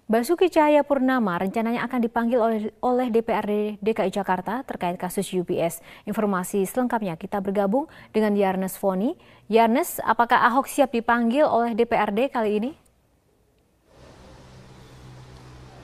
Basuki Cahayapurnama rencananya akan dipanggil oleh DPRD DKI Jakarta terkait kasus UPS. Informasi selengkapnya kita bergabung dengan Yarnes Foni. Yarnes, apakah Ahok siap dipanggil oleh DPRD kali ini?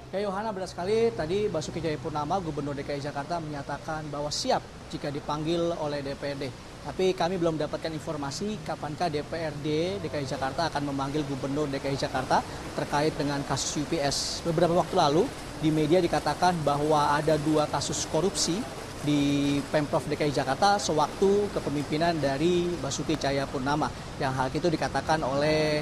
Ya Yohana, benar sekali tadi Basuki Cahayapurnama Gubernur DKI Jakarta menyatakan bahwa siap jika dipanggil oleh DPRD. Tapi kami belum mendapatkan informasi kapankah DPRD DKI Jakarta akan memanggil Gubernur DKI Jakarta terkait dengan kasus UPS. Beberapa waktu lalu di media dikatakan bahwa ada 2 kasus korupsi di Pemprov DKI Jakarta sewaktu kepemimpinan dari Basuki Cahayapurnama. Yang hal itu dikatakan oleh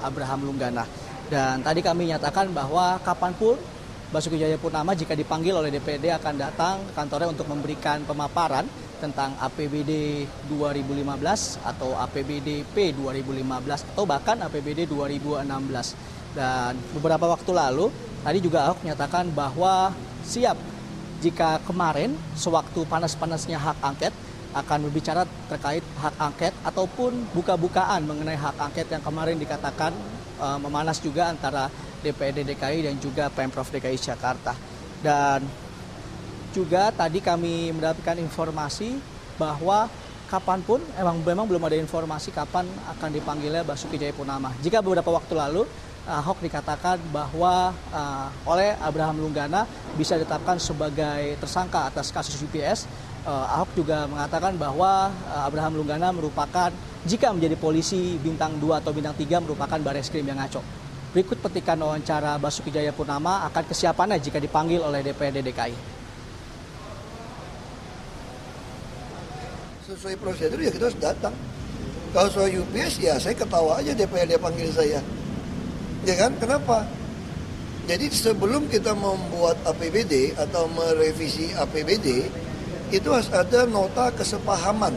Abraham Lunggana. Dan tadi kami nyatakan bahwa kapanpun Basuki Cahayapurnama jika dipanggil oleh DPRD akan datang ke kantornya untuk memberikan pemaparan tentang APBD 2015 atau APBD P 2015 atau bahkan APBD 2016. Dan beberapa waktu lalu tadi juga Ahok menyatakan bahwa siap jika kemarin sewaktu panas-panasnya hak angket akan berbicara terkait hak angket ataupun buka-bukaan mengenai hak angket yang kemarin dikatakan memanas juga antara DPRD DKI dan juga Pemprov DKI Jakarta. Dan juga tadi kami mendapatkan informasi bahwa kapanpun memang belum ada informasi kapan akan dipanggilnya Basuki Cahayapurnama. Jika beberapa waktu lalu Ahok dikatakan bahwa oleh Abraham Lunggana bisa ditetapkan sebagai tersangka atas kasus UPS, Ahok juga mengatakan bahwa Abraham Lunggana merupakan jika menjadi polisi bintang 2 atau bintang 3 merupakan bareskrim yang ngaco. Berikut petikan wawancara Basuki Cahayapurnama akan kesiapannya jika dipanggil oleh DPRD DKI. Sesuai prosedur ya kita harus datang. Kalau soal UPS ya saya ketawa aja DPRD panggil saya. Ya kan? Kenapa? Jadi sebelum kita membuat APBD atau merevisi APBD, itu harus ada nota kesepahaman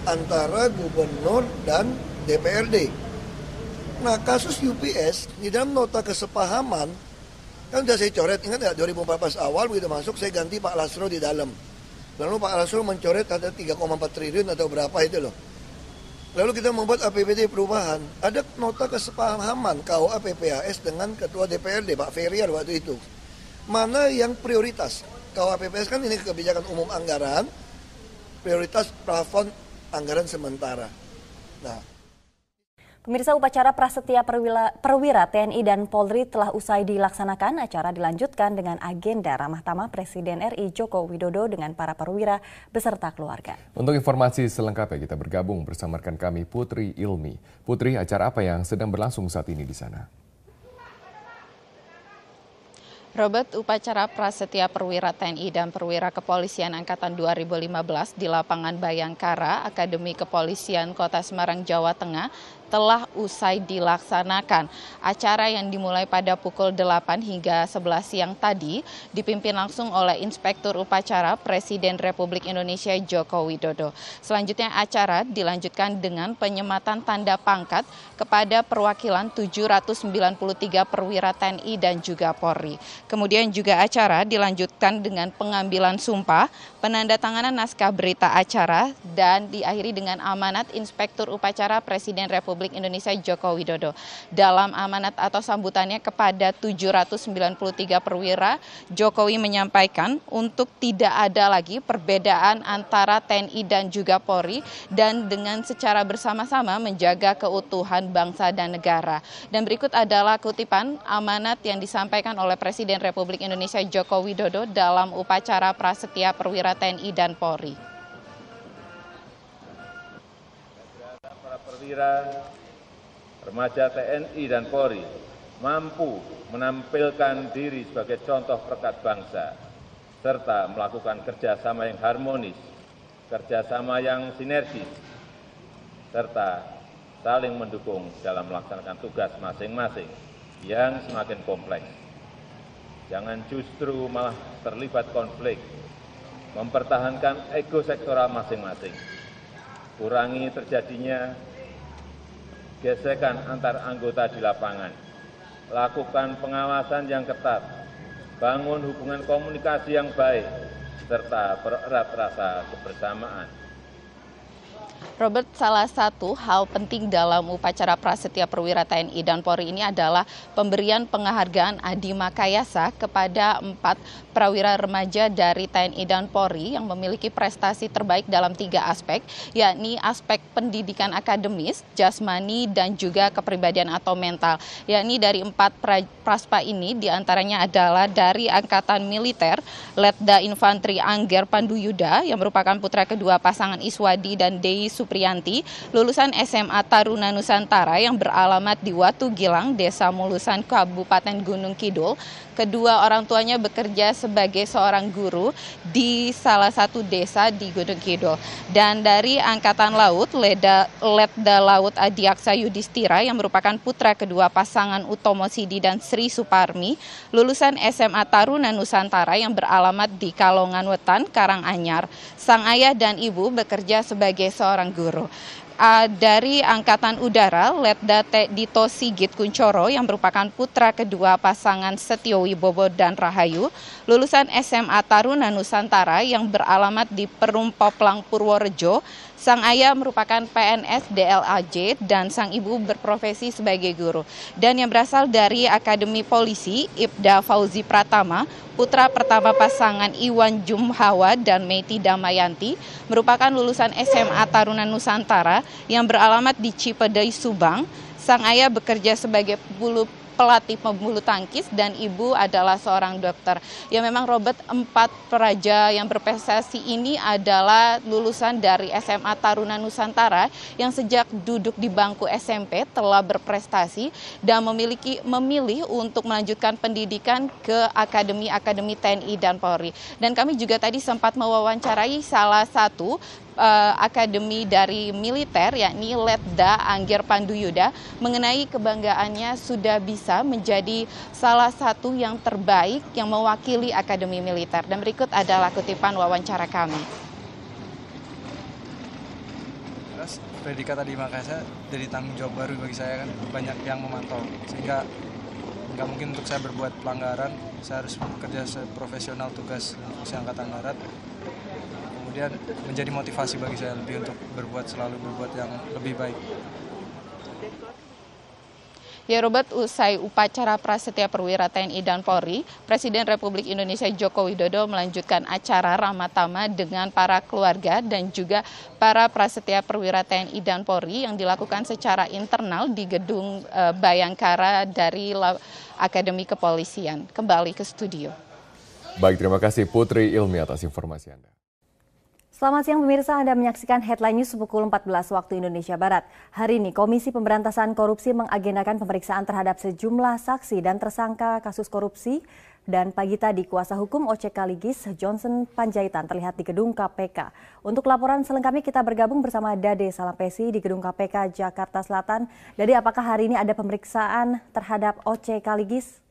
antara gubernur dan DPRD. Nah kasus UPS di dalam nota kesepahaman, kan sudah saya coret, ingat nggak 2014 awal begitu masuk saya ganti Pak Lasro di dalam. Lalu Pak Lasro mencoret ada 3,4 triliun atau berapa itu loh. Lalu kita membuat APBD perubahan. Ada nota kesepahaman KUA PPAS dengan Ketua DPRD Pak Ferrier waktu itu. Mana yang prioritas? KUA PPAS kan ini kebijakan umum anggaran, prioritas plafon anggaran sementara. Nah, Pemirsa, upacara prasetya perwira TNI dan Polri telah usai dilaksanakan. Acara dilanjutkan dengan agenda ramah tamah Presiden RI Joko Widodo dengan para perwira beserta keluarga. Untuk informasi selengkapnya kita bergabung bersama rekan kami Putri Ilmi. Putri, acara apa yang sedang berlangsung saat ini di sana? Robert, upacara prasetya perwira TNI dan perwira kepolisian Angkatan 2015 di lapangan Bayangkara, Akademi Kepolisian Kota Semarang, Jawa Tengah telah usai dilaksanakan. Acara yang dimulai pada pukul 8 hingga 11 siang tadi dipimpin langsung oleh Inspektur Upacara Presiden Republik Indonesia Joko Widodo. Selanjutnya acara dilanjutkan dengan penyematan tanda pangkat kepada perwakilan 793 perwira TNI dan juga Polri. Kemudian juga acara dilanjutkan dengan pengambilan sumpah, penandatanganan naskah berita acara, dan diakhiri dengan amanat Inspektur Upacara Presiden Republik Indonesia Joko Widodo. Dalam amanat atau sambutannya kepada 793 perwira, Jokowi menyampaikan untuk tidak ada lagi perbedaan antara TNI dan juga Polri dan dengan secara bersama-sama menjaga keutuhan bangsa dan negara. Dan berikut adalah kutipan amanat yang disampaikan oleh Presiden Republik Indonesia Joko Widodo dalam upacara prasetya perwira TNI dan Polri. Para perwira, remaja TNI dan Polri mampu menampilkan diri sebagai contoh perekat bangsa, serta melakukan kerjasama yang harmonis, kerjasama yang sinergis, serta saling mendukung dalam melaksanakan tugas masing-masing yang semakin kompleks. Jangan justru malah terlibat konflik, mempertahankan ego sektoral masing-masing. Kurangi terjadinya gesekan antar anggota di lapangan. Lakukan pengawasan yang ketat, bangun hubungan komunikasi yang baik, serta pererat rasa kebersamaan. Robert, salah satu hal penting dalam upacara prasetya perwira TNI dan Polri ini adalah pemberian penghargaan Adi Makayasa kepada 4 prawira remaja dari TNI dan Polri yang memiliki prestasi terbaik dalam 3 aspek, yakni aspek pendidikan akademis, jasmani, dan juga kepribadian atau mental. Yakni dari 4 praspa ini diantaranya adalah dari Angkatan Militer, Letda Infanteri Angger Panduyuda yang merupakan putra kedua pasangan Iswadi dan Dei Supriyanti, lulusan SMA Taruna Nusantara yang beralamat di Watu Gilang, Desa Mulusan, Kabupaten Gunung Kidul. Kedua orang tuanya bekerja sebagai seorang guru di salah satu desa di Gunung Kidul. Dan dari Angkatan Laut, Letda Laut Adiaksa Yudhistira yang merupakan putra kedua pasangan Utomo Sidi dan Sri Suparmi, lulusan SMA Taruna Nusantara yang beralamat di Kalongan Wetan, Karanganyar. Sang ayah dan ibu bekerja sebagai seorang guru. Dari Angkatan Udara, Letda Dito Sigit Kuncoro yang merupakan putra kedua pasangan Setio Wibowo dan Rahayu, lulusan SMA Taruna Nusantara yang beralamat di Perum Poplang Purworejo. Sang ayah merupakan PNS DLAJ dan sang ibu berprofesi sebagai guru. Dan yang berasal dari Akademi Polisi, Ibda Fauzi Pratama, putra pertama pasangan Iwan Jumhawa dan Meiti Damayanti, merupakan lulusan SMA Taruna Nusantara yang beralamat di Cipedei, Subang. Sang ayah bekerja sebagai pelatih pebulu tangkis dan ibu adalah seorang dokter. Ya memang Robert, 4 peraja yang berprestasi ini adalah lulusan dari SMA Taruna Nusantara yang sejak duduk di bangku SMP telah berprestasi dan memilih untuk melanjutkan pendidikan ke akademi TNI dan Polri. Dan kami juga tadi sempat mewawancarai salah satu akademi dari militer, yakni Letda Angger Panduyuda, mengenai kebanggaannya sudah bisa menjadi salah satu yang terbaik yang mewakili akademi militer. Dan berikut adalah kutipan wawancara kami. Predikat Adi Makayasa jadi tanggung jawab baru bagi saya, kan banyak yang memantau, sehingga nggak mungkin untuk saya berbuat pelanggaran. Saya harus bekerja seprofesional tugas untuk Angkatan Darat. Kemudian menjadi motivasi bagi saya lebih untuk selalu berbuat yang lebih baik. Ya Robert, usai upacara prasetya perwira TNI dan Polri, Presiden Republik Indonesia Joko Widodo melanjutkan acara Ramatama dengan para keluarga dan juga para prasetya perwira TNI dan Polri yang dilakukan secara internal di gedung Bayangkara dari Akademi Kepolisian. Kembali ke studio. Baik, terima kasih Putri Ilmi atas informasi Anda. Selamat siang pemirsa, Anda menyaksikan Headline News pukul 14 waktu Indonesia Barat. Hari ini Komisi Pemberantasan Korupsi mengagendakan pemeriksaan terhadap sejumlah saksi dan tersangka kasus korupsi. Dan pagi tadi kuasa hukum OCK Ligis Johnson Panjaitan terlihat di gedung KPK. Untuk laporan selengkapnya kita bergabung bersama Dade Salampesi di gedung KPK Jakarta Selatan. Dade, apakah hari ini ada pemeriksaan terhadap OCK Ligis?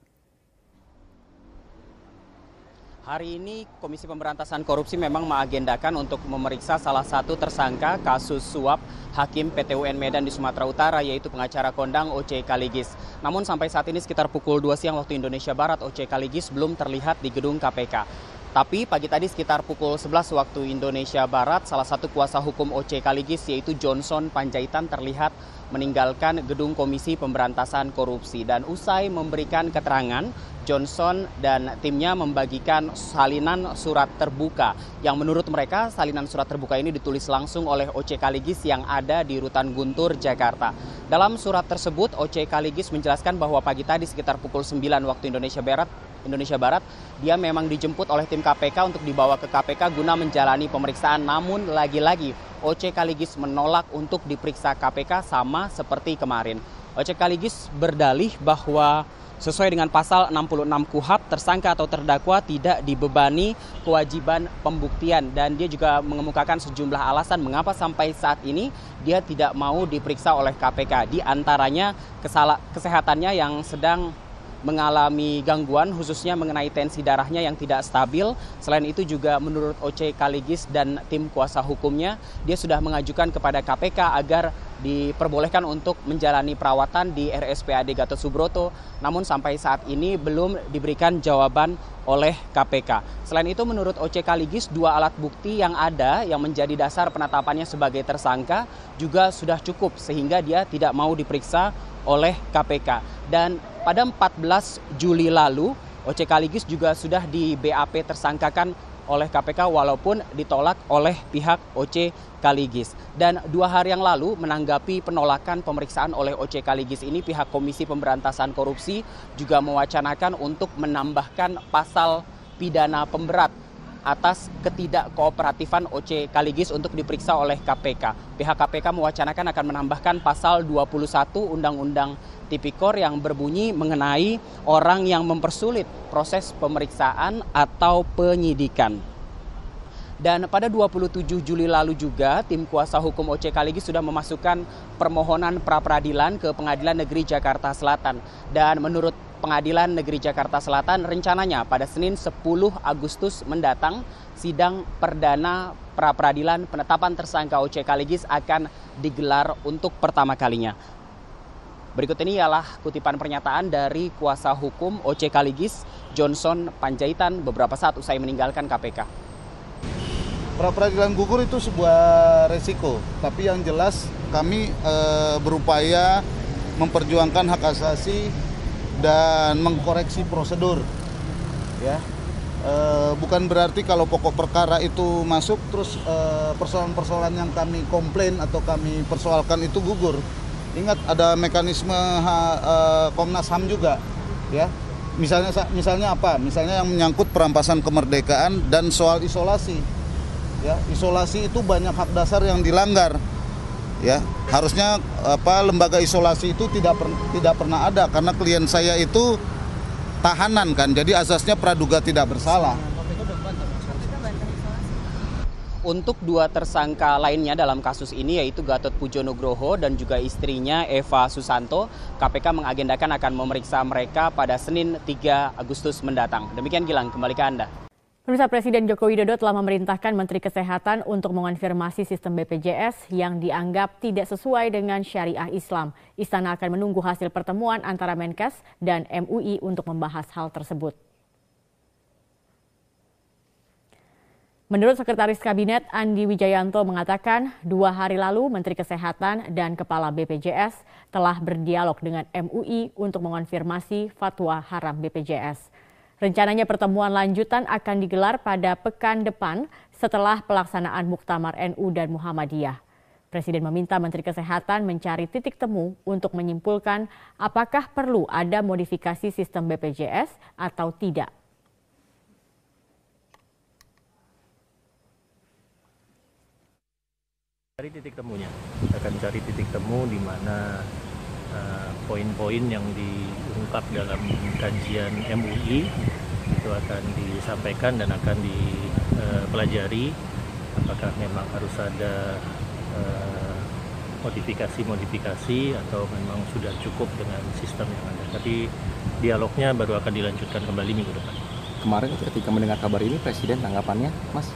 Hari ini Komisi Pemberantasan Korupsi memang mengagendakan untuk memeriksa salah satu tersangka kasus suap Hakim PT UN Medan di Sumatera Utara, yaitu pengacara kondang OCK Ligis. Namun sampai saat ini sekitar pukul 2 siang waktu Indonesia Barat, OCK Ligis belum terlihat di gedung KPK. Tapi pagi tadi sekitar pukul 11 waktu Indonesia Barat, salah satu kuasa hukum OCK Ligis yaitu Johnson Panjaitan terlihat meninggalkan gedung Komisi Pemberantasan Korupsi. Dan usai memberikan keterangan, Johnson dan timnya membagikan salinan surat terbuka yang menurut mereka salinan surat terbuka ini ditulis langsung oleh OCK Ligis yang ada di Rutan Guntur, Jakarta. Dalam surat tersebut, OCK Ligis menjelaskan bahwa pagi tadi sekitar pukul 9 waktu Indonesia Barat, dia memang dijemput oleh tim KPK untuk dibawa ke KPK guna menjalani pemeriksaan. Namun lagi-lagi OCK Ligis menolak untuk diperiksa KPK sama seperti kemarin. OCK Ligis berdalih bahwa sesuai dengan pasal 66 KUHP, tersangka atau terdakwa tidak dibebani kewajiban pembuktian. Dan dia juga mengemukakan sejumlah alasan mengapa sampai saat ini dia tidak mau diperiksa oleh KPK. Di antaranya kesehatannya yang sedang mengalami gangguan, khususnya mengenai tensi darahnya yang tidak stabil. Selain itu juga menurut OCK Ligis dan tim kuasa hukumnya, dia sudah mengajukan kepada KPK agar diperbolehkan untuk menjalani perawatan di RSPAD Gatot Subroto. Namun sampai saat ini belum diberikan jawaban oleh KPK. Selain itu menurut OC Kaligis, 2 alat bukti yang ada yang menjadi dasar penetapannya sebagai tersangka juga sudah cukup sehingga dia tidak mau diperiksa oleh KPK. Dan pada 14 Juli lalu OC Kaligis juga sudah di BAP tersangkakan oleh KPK walaupun ditolak oleh pihak OC Kaligis. Dan 2 hari yang lalu menanggapi penolakan pemeriksaan oleh OC Kaligis ini, pihak Komisi Pemberantasan Korupsi juga mewacanakan untuk menambahkan pasal pidana pemberat atas ketidakkooperatifan OC Kaligis untuk diperiksa oleh KPK. Pihak KPK mewacanakan akan menambahkan pasal 21 Undang-Undang Tipikor yang berbunyi mengenai orang yang mempersulit proses pemeriksaan atau penyidikan. Dan pada 27 Juli lalu juga tim kuasa hukum OC Kaligis sudah memasukkan permohonan pra-peradilan ke Pengadilan Negeri Jakarta Selatan. Dan menurut Pengadilan Negeri Jakarta Selatan rencananya pada Senin 10 Agustus mendatang sidang perdana pra-peradilan penetapan tersangka OC Kaligis akan digelar untuk pertama kalinya. Berikut ini ialah kutipan pernyataan dari kuasa hukum OC Kaligis, Johnson Panjaitan, beberapa saat usai meninggalkan KPK. Pra-peradilan gugur itu sebuah resiko, tapi yang jelas kami berupaya memperjuangkan hak asasi dan mengkoreksi prosedur. Ya, bukan berarti kalau pokok perkara itu masuk terus persoalan-persoalan yang kami komplain atau kami persoalkan itu gugur. Ingat ada mekanisme Komnas HAM juga, ya. Misalnya apa? Misalnya yang menyangkut perampasan kemerdekaan dan soal isolasi. Ya, isolasi itu banyak hak dasar yang dilanggar. Ya, harusnya lembaga isolasi itu tidak pernah ada karena klien saya itu tahanan kan. Jadi azasnya praduga tidak bersalah. Untuk 2 tersangka lainnya dalam kasus ini yaitu Gatot Pujo-Nugroho dan juga istrinya Eva Susanto, KPK mengagendakan akan memeriksa mereka pada Senin 3 Agustus mendatang. Demikian Gilang, kembali ke Anda. Pemirsa, Presiden Joko Widodo telah memerintahkan Menteri Kesehatan untuk mengonfirmasi sistem BPJS yang dianggap tidak sesuai dengan syariah Islam. Istana akan menunggu hasil pertemuan antara Menkes dan MUI untuk membahas hal tersebut. Menurut Sekretaris Kabinet Andi Wijayanto mengatakan 2 hari lalu Menteri Kesehatan dan Kepala BPJS telah berdialog dengan MUI untuk mengonfirmasi fatwa haram BPJS. Rencananya pertemuan lanjutan akan digelar pada pekan depan setelah pelaksanaan Muktamar NU dan Muhammadiyah. Presiden meminta Menteri Kesehatan mencari titik temu untuk menyimpulkan apakah perlu ada modifikasi sistem BPJS atau tidak. Cari titik temunya, akan cari titik temu di mana poin-poin yang diungkap dalam kajian MUI itu akan disampaikan dan akan dipelajari apakah memang harus ada modifikasi atau memang sudah cukup dengan sistem yang ada. Tapi dialognya baru akan dilanjutkan kembali minggu depan. Kemarin ketika mendengar kabar ini Presiden tanggapannya, Mas?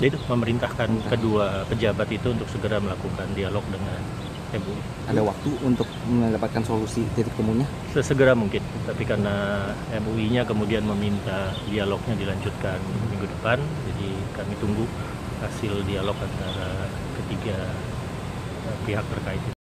Itu memerintahkan kedua pejabat itu untuk segera melakukan dialog dengan MUI. Ada waktu untuk mendapatkan solusi titik temunya? Sesegera mungkin, tapi karena MUI-nya kemudian meminta dialognya dilanjutkan minggu depan, jadi kami tunggu hasil dialog antara ketiga pihak terkait.